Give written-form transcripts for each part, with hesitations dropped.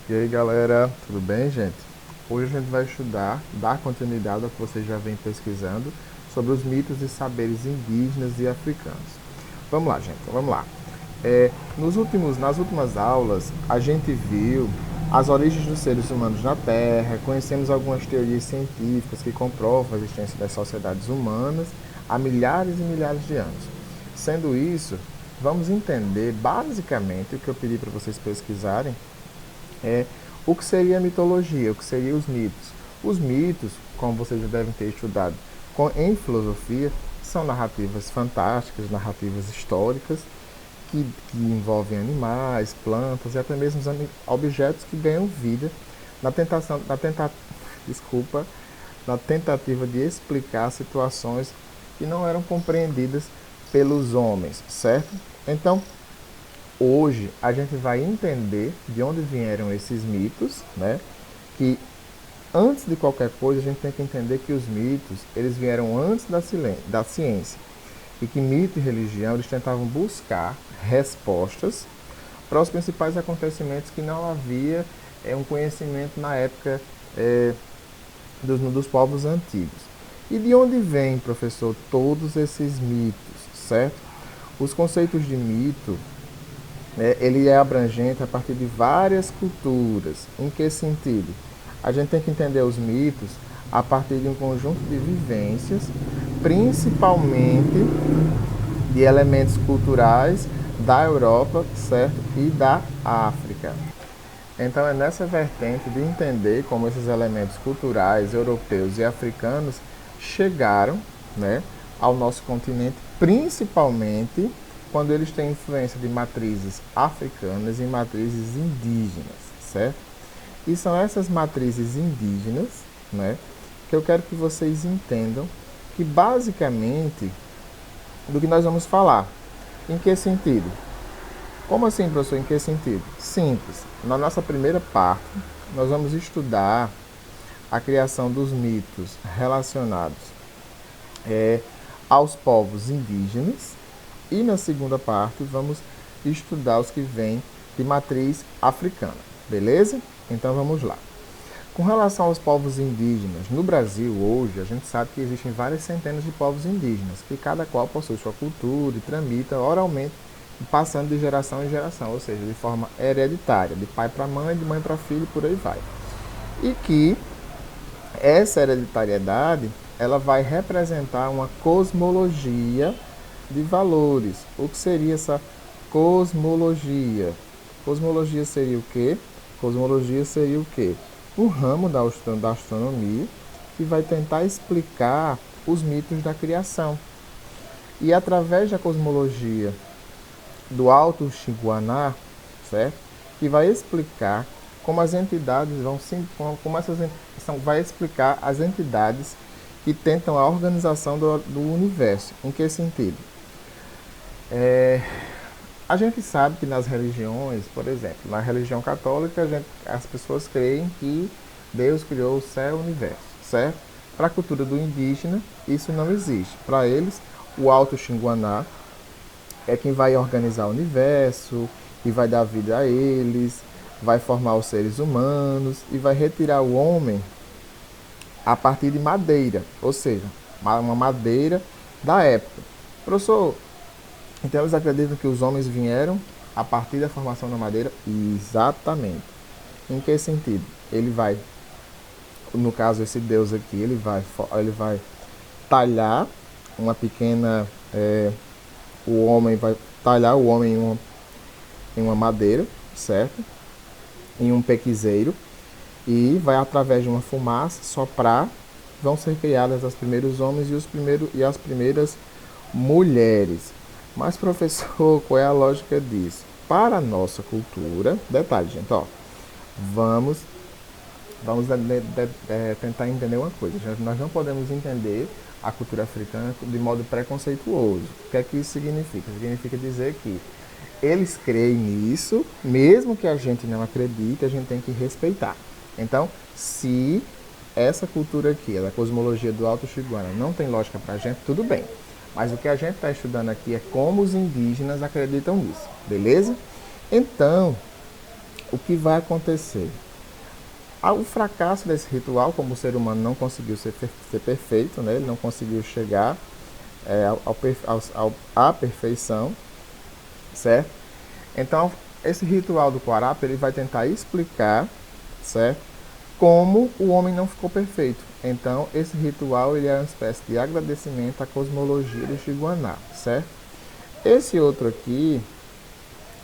E aí galera, tudo bem, gente? Hoje a gente vai estudar, dar continuidade ao que vocês já vêm pesquisando sobre os mitos e saberes indígenas e africanos. Vamos lá, gente, vamos lá. Nas últimas aulas, a gente viu as origens dos seres humanos na Terra, conhecemos algumas teorias científicas que comprovam a existência das sociedades humanas há milhares e milhares de anos. Sendo isso, vamos entender basicamente o que eu pedi para vocês pesquisarem é o que seria a mitologia, o que seriam os mitos. Os mitos, como vocês já devem ter estudado em filosofia, são narrativas fantásticas, narrativas históricas, que envolvem animais, plantas e até mesmo objetos que ganham vida na tentação, desculpa, na tentativa de explicar situações que não eram compreendidas pelos homens, certo? Então, hoje a gente vai entender de onde vieram esses mitos, né? Que antes de qualquer coisa a gente tem que entender que os mitos eles vieram antes da ciência e que mito e religião eles tentavam buscar respostas para os principais acontecimentos que não havia um conhecimento na época dos povos antigos. E de onde vem, professor, todos esses mitos, certo? Os conceitos de mito ele é abrangente a partir de várias culturas. Em que sentido? A gente tem que entender os mitos a partir de um conjunto de vivências, principalmente de elementos culturais da Europa, certo? E da África. Então é nessa vertente de entender como esses elementos culturais europeus e africanos chegaram, né, ao nosso continente, principalmente quando eles têm influência de matrizes africanas e matrizes indígenas, certo? E são essas matrizes indígenas, né, que eu quero que vocês entendam que basicamente do que nós vamos falar. Em que sentido? Como assim, professor? Em que sentido? Simples. Na nossa primeira parte, nós vamos estudar a criação dos mitos relacionados aos povos indígenas e na segunda parte vamos estudar os que vêm de matriz africana, beleza? Então vamos lá. Com relação aos povos indígenas, no Brasil hoje a gente sabe que existem várias centenas de povos indígenas, que cada qual possui sua cultura e tramita oralmente, passando de geração em geração, ou seja, de forma hereditária, de pai para mãe, de mãe para filho e por aí vai. E que essa hereditariedade ela vai representar uma cosmologia de valores. O que seria essa cosmologia? Cosmologia seria o quê? Cosmologia seria o quê? Um ramo da astronomia que vai tentar explicar os mitos da criação. E através da cosmologia do Alto Xinguaná, certo? Que vai explicar como as entidades vai explicar as entidades que tentam a organização do universo. Em que sentido? A gente sabe que nas religiões, por exemplo, na religião católica, as pessoas creem que Deus criou o céu e o universo, certo? Para a cultura do indígena, isso não existe. Para eles, o Alto Xinguaná é quem vai organizar o universo e vai dar vida a eles, vai formar os seres humanos e vai retirar o homem a partir de madeira, ou seja, uma madeira da época. Professor, então eles acreditam que os homens vieram a partir da formação da madeira? Exatamente. Em que sentido? Ele vai, no caso esse Deus aqui, ele vai talhar uma pequena, o homem vai talhar o homem em uma madeira, certo? Em um pequizeiro e vai através de uma fumaça soprar, vão ser criadas os primeiros homens e as primeiras mulheres. Mas, professor, qual é a lógica disso? Para a nossa cultura, detalhe, gente, ó, vamos tentar entender uma coisa. Nós não podemos entender a cultura africana de modo preconceituoso. O que é que isso significa? Significa dizer que eles creem nisso, mesmo que a gente não acredite, a gente tem que respeitar. Então, se essa cultura aqui, a cosmologia do Alto Xinguana, não tem lógica para a gente, tudo bem. Mas o que a gente está estudando aqui é como os indígenas acreditam nisso, beleza? Então, o que vai acontecer? O fracasso desse ritual, como o ser humano não conseguiu ser perfeito, né? Ele não conseguiu chegar à perfeição, certo? Então, esse ritual do Quarapa, ele vai tentar explicar, certo? Como o homem não ficou perfeito. Então, esse ritual, ele é uma espécie de agradecimento à cosmologia de Xiguaná, certo? Esse outro aqui,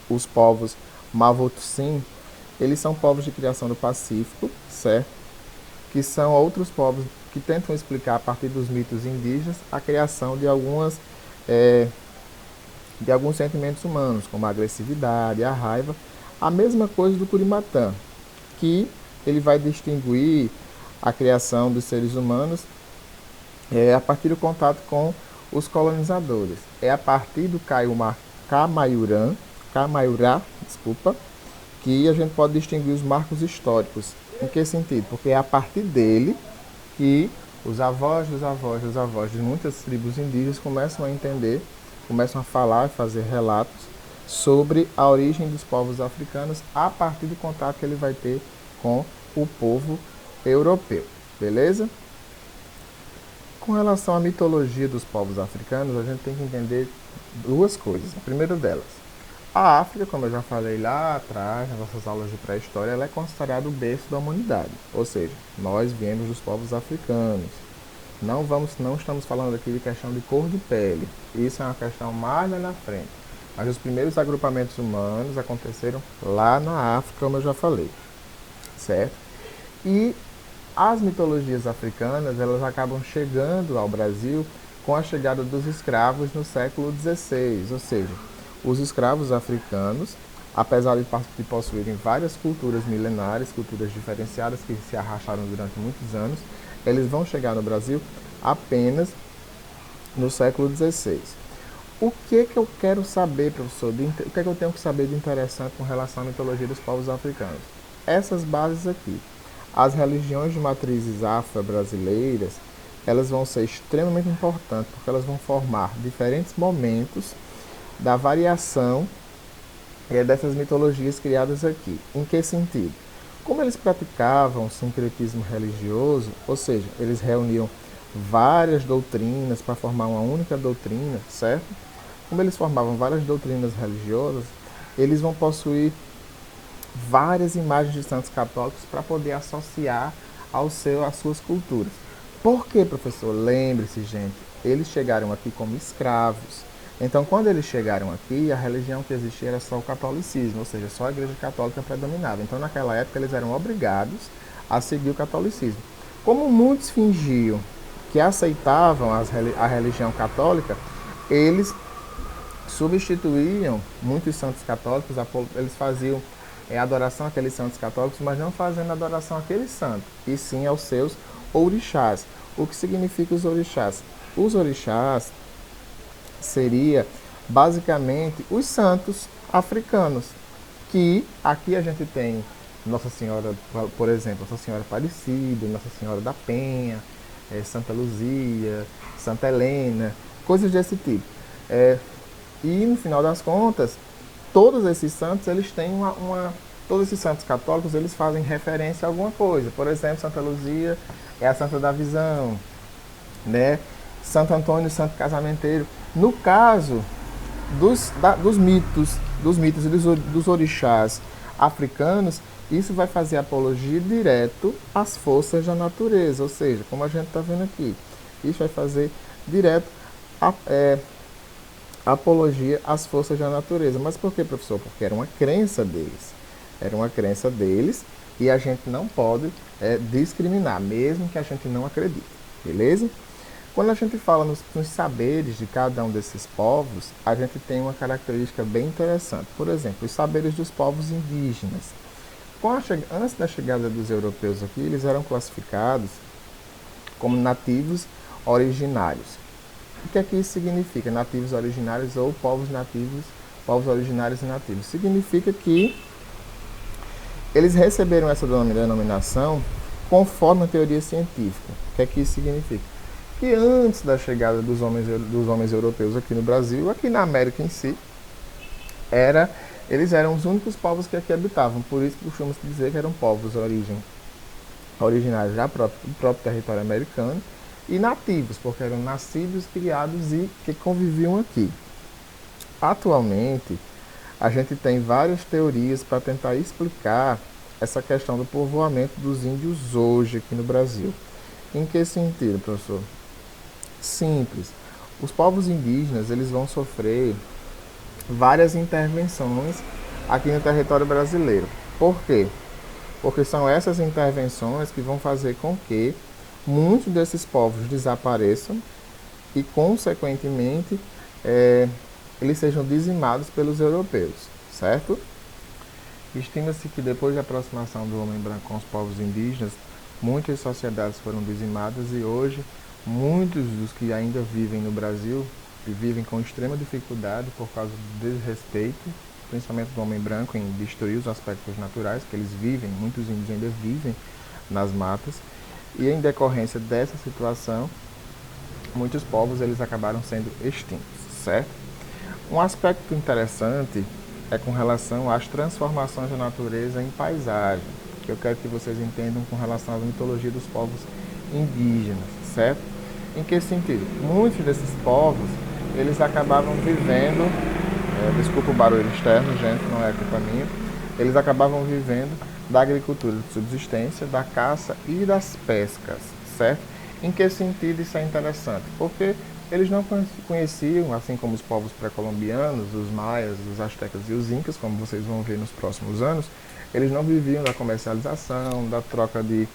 os povos Mavotsim, eles são povos de criação do Pacífico, certo? Que são outros povos que tentam explicar a partir dos mitos indígenas a criação de alguns sentimentos humanos, como a agressividade, a raiva, a mesma coisa do Curimatã, que ele vai distinguir a criação dos seres humanos a partir do contato com os colonizadores. É a partir do Camaiurá, desculpa, que a gente pode distinguir os marcos históricos. Em que sentido? Porque é a partir dele que os avós dos avós dos avós de muitas tribos indígenas começam a entender, começam a falar e fazer relatos sobre a origem dos povos africanos a partir do contato que ele vai ter com o povo europeu. Beleza? Com relação à mitologia dos povos africanos, a gente tem que entender duas coisas. A primeira delas, a África, como eu já falei lá atrás, nas nossas aulas de pré-história, ela é considerada o berço da humanidade. Ou seja, nós viemos dos povos africanos. Não estamos falando aqui de questão de cor de pele. Isso é uma questão mais lá na frente. Mas os primeiros agrupamentos humanos aconteceram lá na África, como eu já falei. Certo? E as mitologias africanas, elas acabam chegando ao Brasil com a chegada dos escravos no século XVI, ou seja, os escravos africanos, apesar de possuírem várias culturas milenares, culturas diferenciadas que se arrastaram durante muitos anos, eles vão chegar no Brasil apenas no século XVI. O que eu quero saber, professor? O que eu tenho que saber de interessante com relação à mitologia dos povos africanos? Essas bases aqui. As religiões de matrizes afro-brasileiras, elas vão ser extremamente importantes, porque elas vão formar diferentes momentos da variação dessas mitologias criadas aqui. Em que sentido? Como eles praticavam o sincretismo religioso, ou seja, eles reuniam várias doutrinas para formar uma única doutrina, certo? Como eles formavam várias doutrinas religiosas, eles vão possuir várias imagens de santos católicos para poder associar às suas culturas. Por que, professor? Lembre-se, gente, eles chegaram aqui como escravos. Então, quando eles chegaram aqui, a religião que existia era só o catolicismo, ou seja, só a igreja católica predominava. Então, naquela época, eles eram obrigados a seguir o catolicismo. Como muitos fingiam que aceitavam a religião católica, eles substituíam muitos santos católicos, eles faziam adoração àqueles santos católicos, mas não fazendo adoração àquele santo, e sim aos seus orixás. O que significa os orixás? Os orixás seria basicamente os santos africanos, que aqui a gente tem Nossa Senhora, por exemplo, Nossa Senhora Aparecida, Nossa Senhora da Penha, Santa Luzia, Santa Helena, coisas desse tipo. E no final das contas, todos esses santos, eles têm todos esses santos católicos, eles fazem referência a alguma coisa. Por exemplo, Santa Luzia é a Santa da Visão, né? Santo Antônio, Santo Casamenteiro. No caso dos mitos e dos orixás africanos, isso vai fazer apologia direto às forças da natureza, ou seja, como a gente está vendo aqui, isso vai fazer direto apologia às forças da natureza. Mas por que, professor? Porque era uma crença deles. Era uma crença deles e a gente não pode discriminar, mesmo que a gente não acredite. Beleza? Quando a gente fala nos saberes de cada um desses povos, a gente tem uma característica bem interessante. Por exemplo, os saberes dos povos indígenas. Antes da chegada dos europeus aqui, eles eram classificados como nativos originários. O que é que isso significa? Nativos originários ou povos nativos, povos originários e nativos. Significa que eles receberam essa denominação conforme a teoria científica. O que é que isso significa? Que antes da chegada dos homens europeus aqui no Brasil, aqui na América em si, era Eles eram os únicos povos que aqui habitavam, por isso costumamos dizer que eram povos originários do próprio território americano e nativos, porque eram nascidos, criados e que conviviam aqui. Atualmente, a gente tem várias teorias para tentar explicar essa questão do povoamento dos índios hoje aqui no Brasil. Em que sentido, professor? Simples. Os povos indígenas, eles vão sofrer várias intervenções aqui no território brasileiro. Por quê? Porque são essas intervenções que vão fazer com que muitos desses povos desapareçam e, consequentemente, eles sejam dizimados pelos europeus, certo? Estima-se que depois da aproximação do homem branco com os povos indígenas, muitas sociedades foram dizimadas e hoje muitos dos que ainda vivem no Brasil vivem com extrema dificuldade por causa do desrespeito, principalmente do homem branco, em destruir os aspectos naturais, que eles vivem, muitos índios ainda vivem nas matas, e em decorrência dessa situação, muitos povos eles acabaram sendo extintos, certo? Um aspecto interessante é com relação às transformações da natureza em paisagem, que eu quero que vocês entendam com relação à mitologia dos povos indígenas, certo? Em que sentido? Muitos desses povos, eles acabavam vivendo, desculpa o barulho externo, gente, não é culpa minha, eles acabavam vivendo da agricultura de subsistência, da caça e das pescas, certo? Em que sentido isso é interessante? Porque eles não conheciam, assim como os povos pré-colombianos, os maias, os astecas e os incas, como vocês vão ver nos próximos anos, eles não viviam da comercialização, da troca de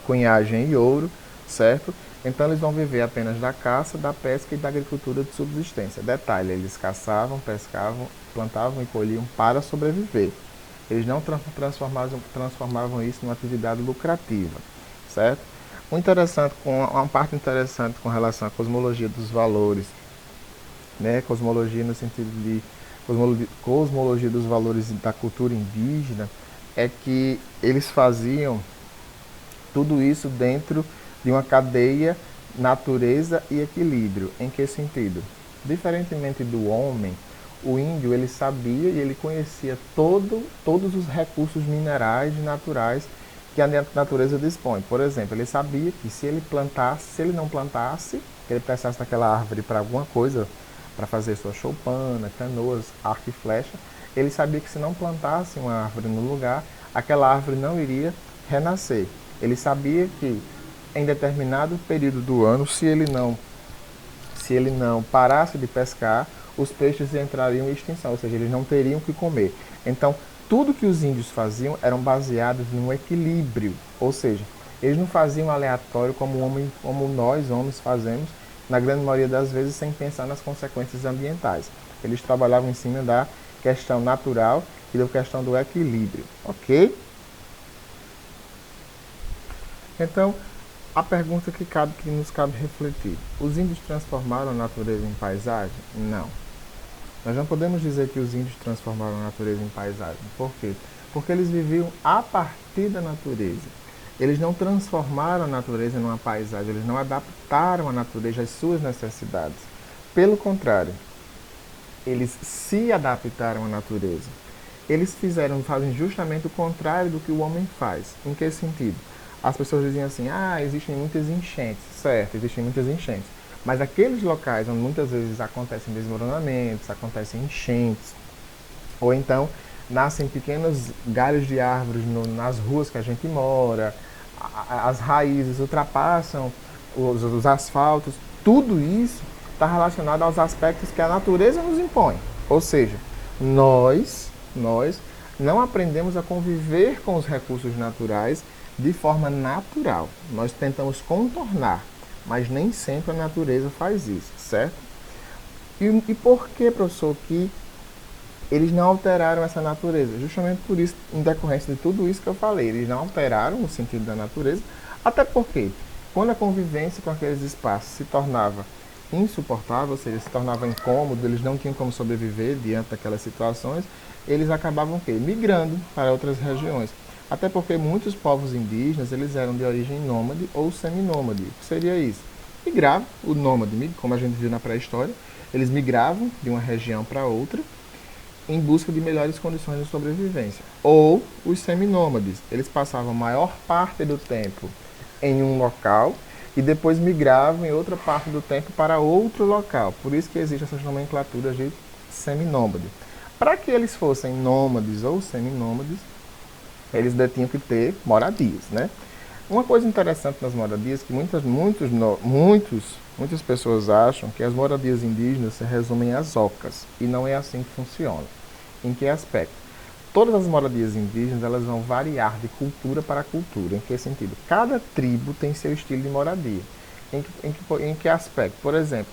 cunhagem e ouro, certo? Então eles vão viver apenas da caça, da pesca e da agricultura de subsistência. Detalhe, eles caçavam, pescavam, plantavam e colhiam para sobreviver. Eles não transformavam isso numa atividade lucrativa, certo? Uma parte interessante com relação à cosmologia dos valores, né? Cosmologia no sentido de cosmologia dos valores da cultura indígena, é que eles faziam tudo isso dentro de uma cadeia natureza e equilíbrio. Em que sentido? Diferentemente do homem, o índio ele sabia e ele conhecia todos os recursos minerais e naturais que a natureza dispõe. Por exemplo, ele sabia que se ele não plantasse, que ele precisasse daquela árvore para alguma coisa, para fazer sua choupana, canoas, arco e flecha, ele sabia que se não plantasse uma árvore no lugar, aquela árvore não iria renascer. Ele sabia que em determinado período do ano, se ele não parasse de pescar, os peixes entrariam em extinção, ou seja, eles não teriam o que comer. Então, tudo que os índios faziam eram baseados num equilíbrio, ou seja, eles não faziam aleatório como nós, homens, fazemos, na grande maioria das vezes, sem pensar nas consequências ambientais. Eles trabalhavam em cima da questão natural e da questão do equilíbrio, ok? Então, a pergunta que nos cabe refletir: os índios transformaram a natureza em paisagem? Não. Nós não podemos dizer que os índios transformaram a natureza em paisagem. Por quê? Porque eles viviam a partir da natureza. Eles não transformaram a natureza numa paisagem, eles não adaptaram a natureza às suas necessidades. Pelo contrário, eles se adaptaram à natureza. Eles fazem justamente o contrário do que o homem faz. Em que sentido? As pessoas diziam assim, existem muitas enchentes. Certo, existem muitas enchentes. Mas aqueles locais onde muitas vezes acontecem desmoronamentos, acontecem enchentes, ou então nascem pequenos galhos de árvores nas ruas que a gente mora, as raízes ultrapassam os asfaltos, tudo isso está relacionado aos aspectos que a natureza nos impõe. Ou seja, nós não aprendemos a conviver com os recursos naturais de forma natural. Nós tentamos contornar, mas nem sempre a natureza faz isso, certo? E por que, professor, que eles não alteraram essa natureza? Justamente por isso, em decorrência de tudo isso que eu falei, eles não alteraram o sentido da natureza, até porque quando a convivência com aqueles espaços se tornava insuportável, ou seja, se tornava incômodo, eles não tinham como sobreviver diante daquelas situações, eles acabavam migrando para outras regiões. Até porque muitos povos indígenas eles eram de origem nômade ou seminômade. O que seria isso? Migravam, o nômade, como a gente viu na pré-história, eles migravam de uma região para outra em busca de melhores condições de sobrevivência. Ou os seminômades, eles passavam a maior parte do tempo em um local e depois migravam em outra parte do tempo para outro local. Por isso que existem essas nomenclaturas de seminômade. Para que eles fossem nômades ou seminômades, eles tinham que ter moradias, né? Uma coisa interessante nas moradias é que muitas pessoas acham que as moradias indígenas se resumem às ocas, e não é assim que funciona. Em que aspecto? Todas as moradias indígenas elas vão variar de cultura para cultura. Em que sentido? Cada tribo tem seu estilo de moradia. Em que aspecto? Por exemplo,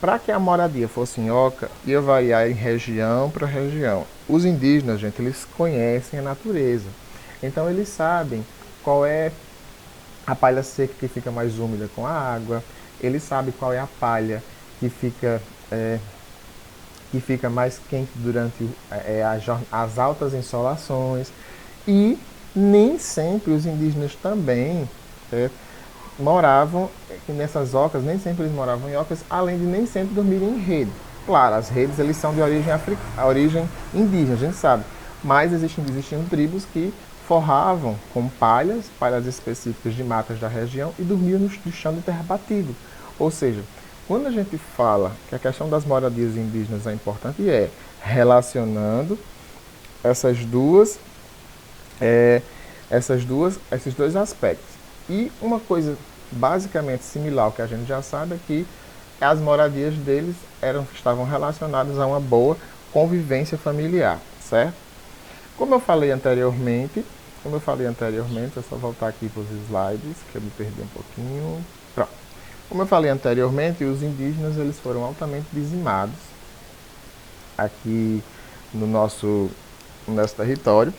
para que a moradia fosse em oca, ia variar em região para região. Os indígenas, gente, eles conhecem a natureza. Então eles sabem qual é a palha seca que fica mais úmida com a água, eles sabem qual é a palha que fica, que fica mais quente durante as altas insolações. E nem sempre os indígenas também moravam nessas ocas, nem sempre eles moravam em ocas, além de nem sempre dormirem em rede. Claro, as redes eles são de origem indígena, a gente sabe, mas existiam tribos que forravam com palhas específicas de matas da região e dormiam no chão de terra batido. Ou seja, quando a gente fala que a questão das moradias indígenas é importante, é relacionando essas duas, esses dois aspectos. E uma coisa basicamente similar ao que a gente já sabe é que as moradias deles estavam relacionadas a uma boa convivência familiar, certo? Como eu falei anteriormente, é só voltar aqui para os slides, que eu me perdi um pouquinho. Pronto. Como eu falei anteriormente, os indígenas eles foram altamente dizimados aqui no nosso território.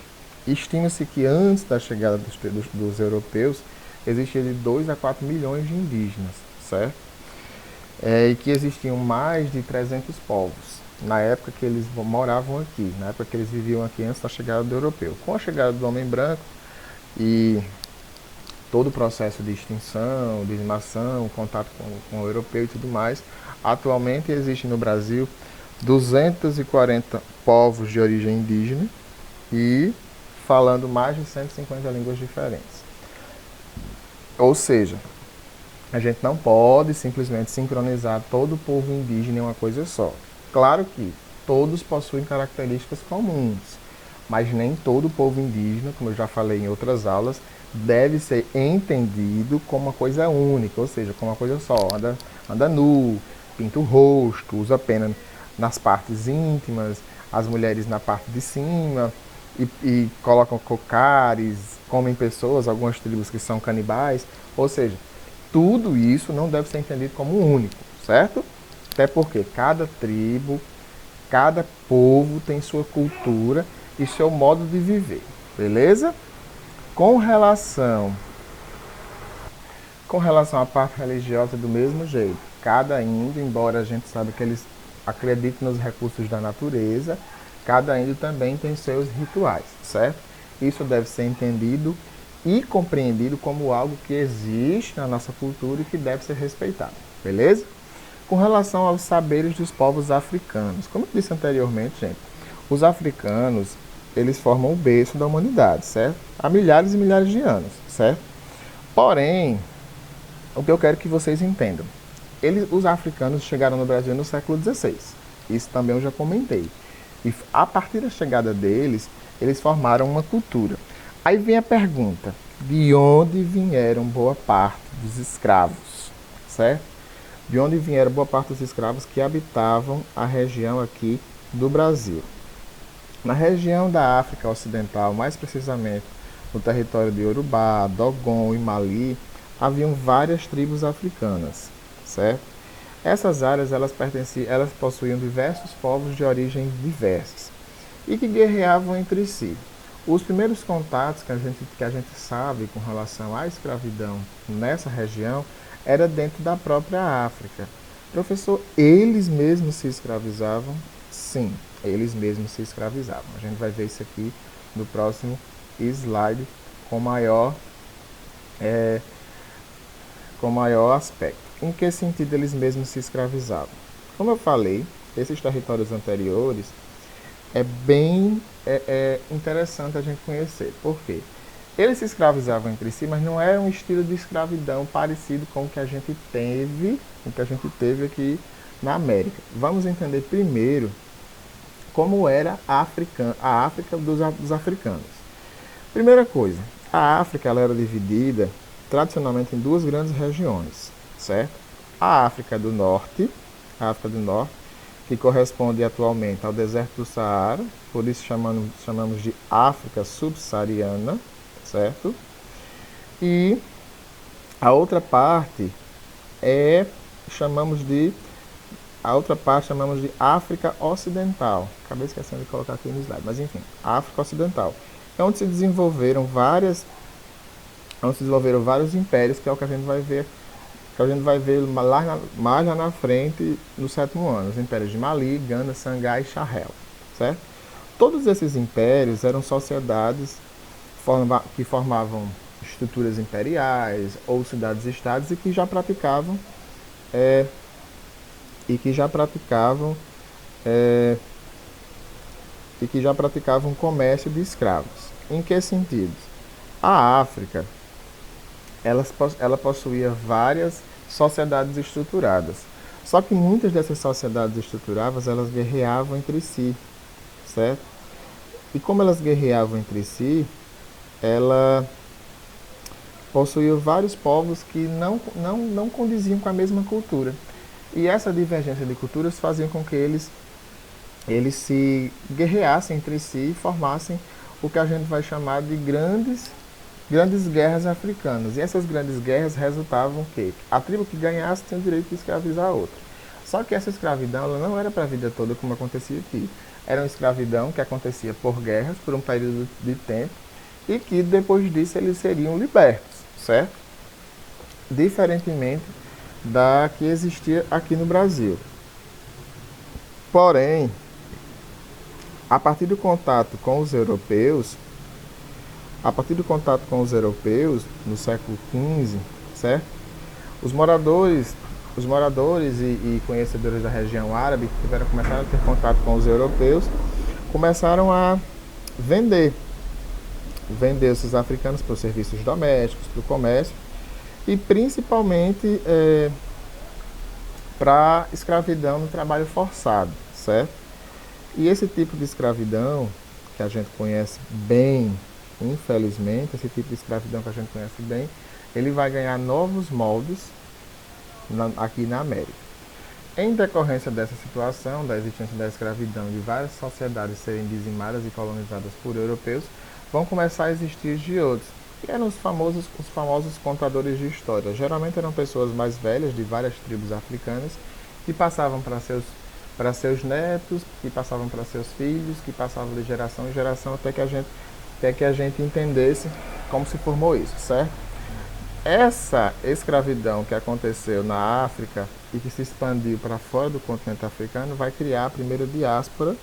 Estima-se que antes da chegada dos europeus, existia de 2 a 4 milhões de indígenas, certo? E que existiam mais de 300 povos na época que eles moravam aqui, na época que eles viviam aqui antes da chegada do europeu. Com a chegada do homem branco e todo o processo de extinção, dizimação, contato com o europeu e tudo mais, atualmente existe no Brasil 240 povos de origem indígena e falando mais de 150 línguas diferentes. Ou seja, a gente não pode simplesmente sincronizar todo o povo indígena em uma coisa só. Claro que todos possuem características comuns, mas nem todo o povo indígena, como eu já falei em outras aulas, deve ser entendido como uma coisa única, ou seja, como uma coisa só. Anda nu, pinta o rosto, usa pena nas partes íntimas, as mulheres na parte de cima, e colocam cocares, comem pessoas, algumas tribos que são canibais, ou seja, tudo isso não deve ser entendido como único, certo? Até porque cada tribo, cada povo tem sua cultura e seu modo de viver, beleza? Com relação à parte religiosa, do mesmo jeito. Cada índio, embora a gente saiba que eles acreditem nos recursos da natureza, cada índio também tem seus rituais, certo? Isso deve ser entendido e compreendido como algo que existe na nossa cultura e que deve ser respeitado, beleza? Com relação aos saberes dos povos africanos, como eu disse anteriormente, gente, os africanos, eles formam o berço da humanidade, certo? Há milhares e milhares de anos, certo? Porém, o que eu quero que vocês entendam, os africanos chegaram no Brasil no século XVI, isso também eu já comentei, e a partir da chegada deles, eles formaram uma cultura. Aí vem a pergunta, de onde vieram boa parte dos escravos, certo? De onde vieram boa parte dos escravos que habitavam a região aqui do Brasil. Na região da África Ocidental, mais precisamente no território de Yorubá, Dogon e Mali, haviam várias tribos africanas, certo? Essas áreas elas possuíam diversos povos de origem diversas e que guerreavam entre si. Os primeiros contatos que a gente sabe com relação à escravidão nessa região era dentro da própria África. Professor, eles mesmos se escravizavam? Sim, eles mesmos se escravizavam. A gente vai ver isso aqui no próximo slide com maior aspecto. Em que sentido eles mesmos se escravizavam? Como eu falei, esses territórios anteriores, é bem interessante a gente conhecer. Por quê? Eles se escravizavam entre si, mas não era um estilo de escravidão parecido com o que a gente teve aqui na América. Vamos entender primeiro como era a África dos africanos. Primeira coisa, a África ela era dividida tradicionalmente em duas grandes regiões, certo? A África do Norte, que corresponde atualmente ao deserto do Saara, por isso chamamos de África subsaariana, certo? E a outra parte é chamamos de chamamos de África Ocidental. Acabei esquecendo de colocar aqui no slide, mas enfim, África Ocidental. É onde se desenvolveram vários impérios, que é o que a gente vai ver, mais lá na frente, no sétimo ano, os impérios de Mali, Gana, Sangai e Sahel, certo? Todos esses impérios eram sociedades que formavam estruturas imperiais ou cidades-estados e que já praticavam é, e que já praticavam é, e que já praticavam comércio de escravos. Em que sentido? A África ela possuía várias sociedades estruturadas. Só que muitas dessas sociedades estruturadas elas guerreavam entre si, certo? E como elas guerreavam entre si, ela possuía vários povos que não condiziam com a mesma cultura. E essa divergência de culturas fazia com que eles se guerreassem entre si e formassem o que a gente vai chamar de grandes guerras africanas. E essas grandes guerras resultavam que a tribo que ganhasse tinha o direito de escravizar a outra. Só que essa escravidão ela não era para a vida toda como acontecia aqui. Era uma escravidão que acontecia por guerras, por um período de tempo, e que depois disso eles seriam libertos, certo? Diferentemente da que existia aqui no Brasil. Porém, a partir do contato com os europeus, no século XV, certo? Os moradores e conhecedores da região árabe que começaram a ter contato com os europeus, começaram a vender esses africanos para os serviços domésticos, para o comércio e principalmente para escravidão no trabalho forçado, certo? E esse tipo de escravidão que a gente conhece bem, infelizmente, ele vai ganhar novos moldes aqui na América. Em decorrência dessa situação, da existência da escravidão, de várias sociedades serem dizimadas e colonizadas por europeus, vão começar a existir os outros, que eram os famosos contadores de história. Geralmente eram pessoas mais velhas de várias tribos africanas que passavam para seus netos, que passavam para seus filhos, que passavam de geração em geração até que a gente entendesse como se formou isso, certo? Essa escravidão que aconteceu na África e que se expandiu para fora do continente africano vai criar a primeira diáspora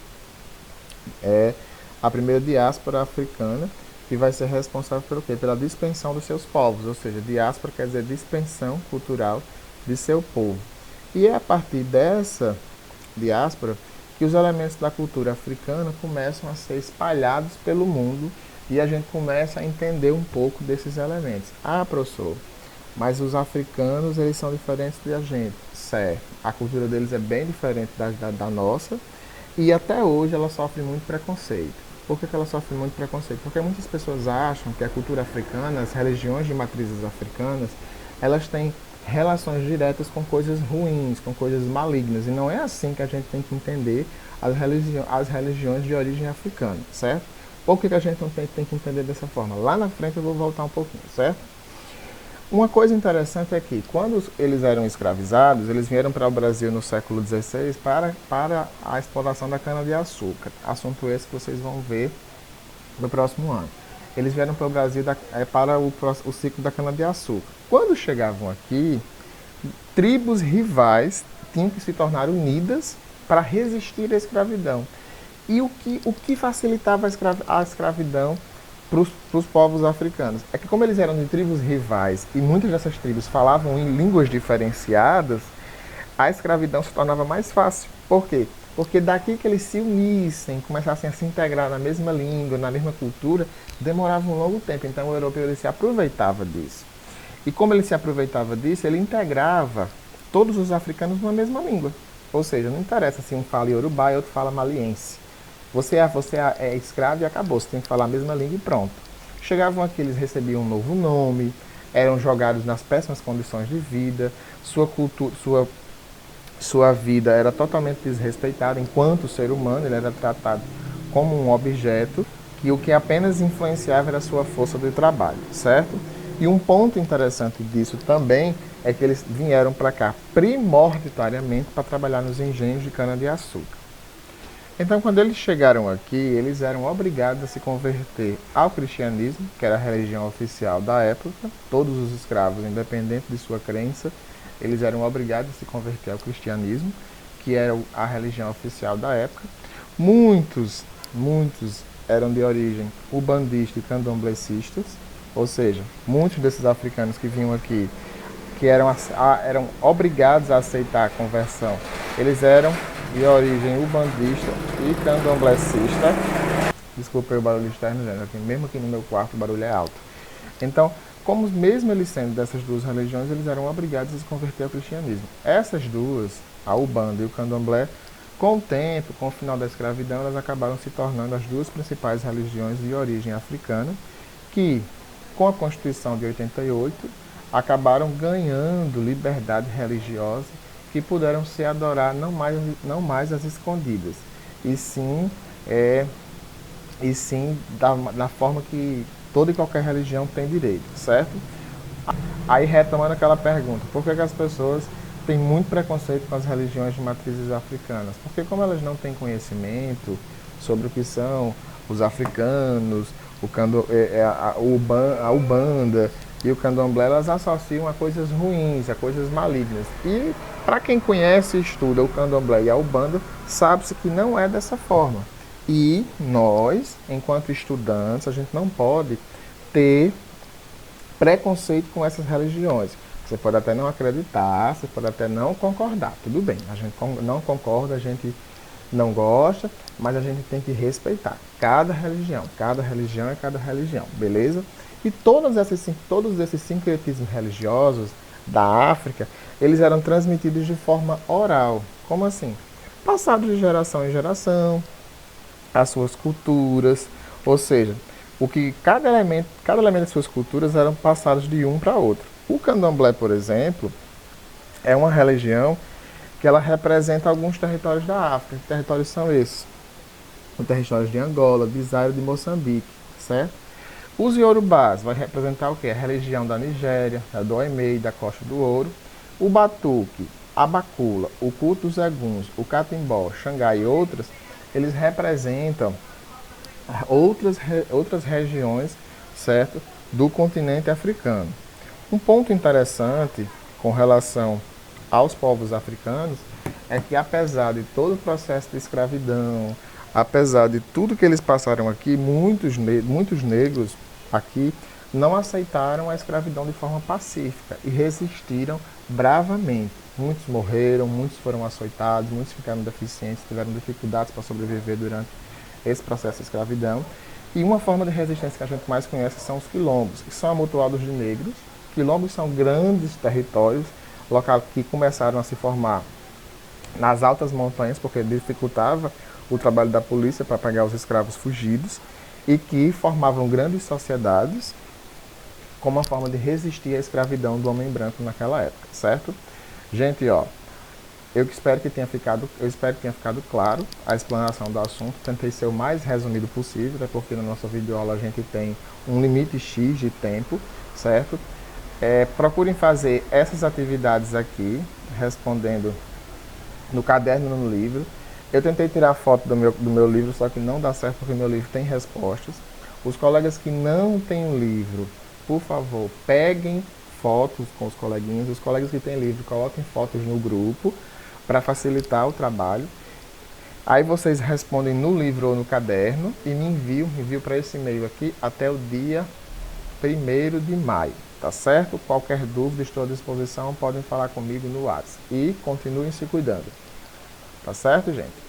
africana, que vai ser responsável pelo quê? Pela dispersão dos seus povos, ou seja, diáspora quer dizer dispersão cultural de seu povo. E é a partir dessa diáspora que os elementos da cultura africana começam a ser espalhados pelo mundo e a gente começa a entender um pouco desses elementos. Ah, professor, mas os africanos eles são diferentes da gente, certo? A cultura deles é bem diferente da nossa e até hoje ela sofre muito preconceito. Por que ela sofre muito preconceito? Porque muitas pessoas acham que a cultura africana, as religiões de matrizes africanas, elas têm relações diretas com coisas ruins, com coisas malignas. E não é assim que a gente tem que entender as religiões de origem africana, certo? Por que a gente não tem que entender dessa forma? Lá na frente eu vou voltar um pouquinho, certo? Uma coisa interessante é que, quando eles eram escravizados, eles vieram para o Brasil no século XVI para a exploração da cana-de-açúcar. Assunto esse que vocês vão ver no próximo ano. Eles vieram para o Brasil para o ciclo da cana-de-açúcar. Quando chegavam aqui, tribos rivais tinham que se tornar unidas para resistir à escravidão. E o que facilitava a escravidão para os povos africanos? É que, como eles eram de tribos rivais e muitas dessas tribos falavam em línguas diferenciadas, a escravidão se tornava mais fácil. Por quê? Porque daqui que eles se unissem, começassem a se integrar na mesma língua, na mesma cultura, demorava um longo tempo. Então o europeu ele se aproveitava disso. E como ele se aproveitava disso, ele integrava todos os africanos numa mesma língua. Ou seja, não interessa se um fala iorubá e outro fala maliense. Você é escravo e acabou, você tem que falar a mesma língua e pronto. Chegavam aqui, eles recebiam um novo nome, eram jogados nas péssimas condições de vida, sua cultura, sua vida era totalmente desrespeitada enquanto ser humano, ele era tratado como um objeto que o que apenas influenciava era a sua força de trabalho, certo? E um ponto interessante disso também é que eles vieram para cá primordiariamente para trabalhar nos engenhos de cana-de-açúcar. Então, quando eles chegaram aqui, eles eram obrigados a se converter ao cristianismo, que era a religião oficial da época. Todos os escravos, independente de sua crença, eles eram obrigados a se converter ao cristianismo, que era a religião oficial da época. Muitos eram de origem ubandista e candomblecistas, ou seja, muitos desses africanos que vinham aqui, que eram obrigados a aceitar a conversão, eles eram de origem ubandista e candomblecista. Desculpa o barulho externo, gente, mesmo aqui no meu quarto o barulho é alto. Então, como mesmo eles sendo dessas duas religiões, eles eram obrigados a se converter ao cristianismo. Essas duas, a Ubanda e o Candomblé, com o tempo, com o final da escravidão, elas acabaram se tornando as duas principais religiões de origem africana, que, com a Constituição de 88, acabaram ganhando liberdade religiosa, que puderam se adorar não mais às escondidas, e sim da forma que toda e qualquer religião tem direito, certo? Aí retomando aquela pergunta, por que as pessoas têm muito preconceito com as religiões de matrizes africanas? Porque como elas não têm conhecimento sobre o que são os africanos, a Ubanda e o Candomblé, elas associam a coisas ruins, a coisas malignas. E para quem conhece e estuda o Candomblé e a Ubanda, sabe-se que não é dessa forma. E nós, enquanto estudantes, a gente não pode ter preconceito com essas religiões. Você pode até não acreditar, você pode até não concordar, tudo bem. A gente não concorda, a gente não gosta, mas a gente tem que respeitar cada religião é cada religião, beleza? E todos esses sincretismos religiosos da África, eles eram transmitidos de forma oral. Como assim? Passados de geração em geração, as suas culturas, ou seja, cada elemento das suas culturas eram passados de um para outro. O Candomblé, por exemplo, é uma religião que ela representa alguns territórios da África. Que territórios são esses? Os territórios de Angola, de Zaire e de Moçambique, certo? Os Yorubás vai representar o quê? A religião da Nigéria, do Oimei, da Costa do Ouro. O Batuque, a Bacula, o culto dos Eguns, o Catimbó, Xangai e outras, eles representam outras regiões, certo? Do continente africano. Um ponto interessante com relação aos povos africanos é que, apesar de todo o processo de escravidão, apesar de tudo que eles passaram aqui, muitos negros aqui não aceitaram a escravidão de forma pacífica e resistiram bravamente. Muitos morreram, muitos foram açoitados, muitos ficaram deficientes, tiveram dificuldades para sobreviver durante esse processo de escravidão. E uma forma de resistência que a gente mais conhece são os quilombos, que são amontoados de negros. Quilombos são grandes territórios, locais que começaram a se formar nas altas montanhas, porque dificultava o trabalho da polícia para pegar os escravos fugidos, e que formavam grandes sociedades como uma forma de resistir à escravidão do homem branco naquela época, certo? Gente, eu espero que tenha ficado claro a explanação do assunto. Tentei ser o mais resumido possível, até porque na nossa videoaula a gente tem um limite X de tempo, certo? Procurem fazer essas atividades aqui, respondendo no caderno e no livro. Eu tentei tirar foto do meu livro, só que não dá certo porque meu livro tem respostas. Os colegas que não têm o livro, por favor, peguem fotos com os coleguinhas. Os colegas que têm livro, coloquem fotos no grupo para facilitar o trabalho. Aí vocês respondem no livro ou no caderno e me envio para esse e-mail aqui até o dia 1º de maio, tá certo? Qualquer dúvida, estou à disposição, podem falar comigo no WhatsApp. E continuem se cuidando. Tá certo, gente?